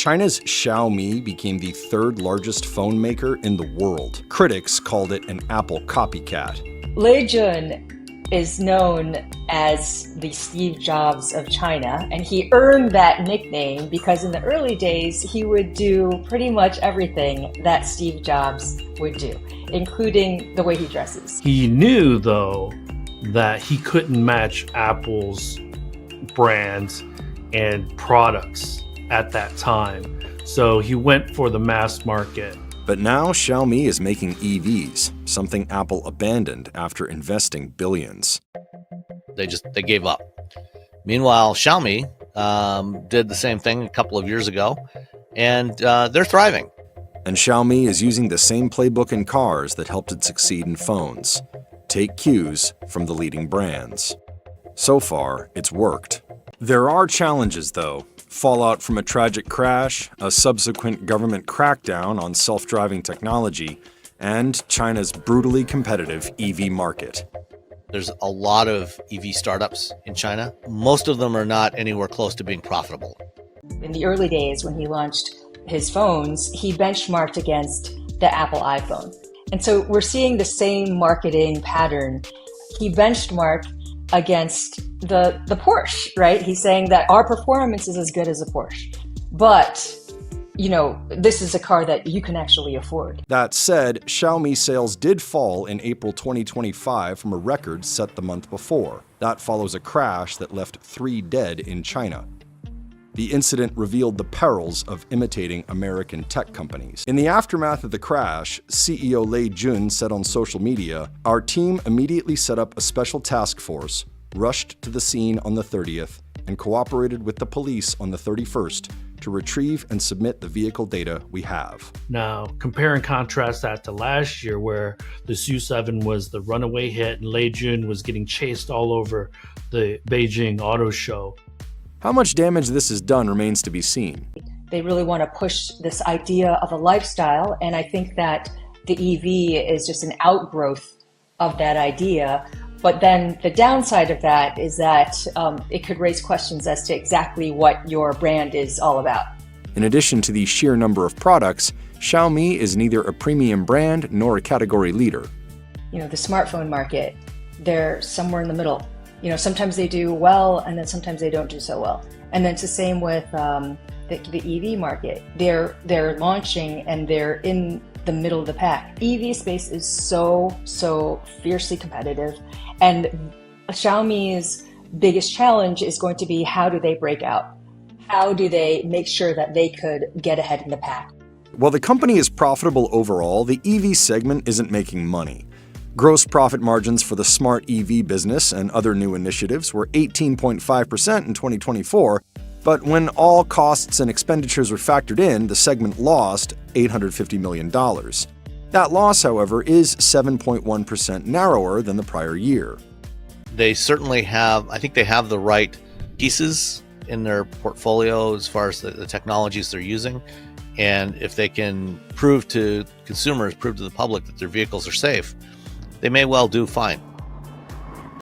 China's Xiaomi became the third largest phone maker in the world. Critics called it an Apple copycat. Lei Jun is known as the Steve Jobs of China, and he earned that nickname because in the early days, he would do pretty much everything that Steve Jobs would do, including the way he dresses. He knew, though, that he couldn't match Apple's brands and products at that time. So he went for the mass market. But now Xiaomi is making EVs, something Apple abandoned after investing billions. They gave up. Meanwhile, Xiaomi did the same thing a couple of years ago, and they're thriving. And Xiaomi is using the same playbook in cars that helped it succeed in phones. Take cues from the leading brands. So far, it's worked. There are challenges, though. Fallout from a tragic crash, a subsequent government crackdown on self-driving technology, and China's brutally competitive EV market. There's a lot of EV startups in China. Most of them are not anywhere close to being profitable. In the early days when he launched his phones, he benchmarked against the Apple iPhone. And so we're seeing the same marketing pattern. He benchmarked against the Porsche, right? He's saying that our performance is as good as a Porsche, but this is a car that you can actually afford. That said, Xiaomi sales did fall in April 2025 from a record set the month before. That follows a crash that left 3 dead in China. The incident revealed the perils of imitating American tech companies. In the aftermath of the crash, CEO Lei Jun said on social media, "Our team immediately set up a special task force, rushed to the scene on the 30th, and cooperated with the police on the 31st to retrieve and submit the vehicle data we have." Now, compare and contrast that to last year where the SU-7 was the runaway hit and Lei Jun was getting chased all over the Beijing Auto Show. How much damage this has done remains to be seen. They really want to push this idea of a lifestyle, and I think that the EV is just an outgrowth of that idea. But then the downside of that is that it could raise questions as to exactly what your brand is all about. In addition to the sheer number of products, Xiaomi is neither a premium brand nor a category leader. The smartphone market, they're somewhere in the middle. Sometimes they do well, and then sometimes they don't do so well. And then it's the same with the EV market. They're launching and they're in the middle of the pack. EV space is so fiercely competitive, and Xiaomi's biggest challenge is going to be, how do they break out? How do they make sure that they could get ahead in the pack? While the company is profitable overall, the EV segment isn't making money. Gross profit margins for the smart EV business and other new initiatives were 18.5% in 2024, but when all costs and expenditures were factored in, the segment lost $850 million. That loss, however, is 7.1% narrower than the prior year. They certainly I think they have the right pieces in their portfolio as far as the technologies they're using. And if they can prove to consumers, prove to the public that their vehicles are safe, they may well do fine.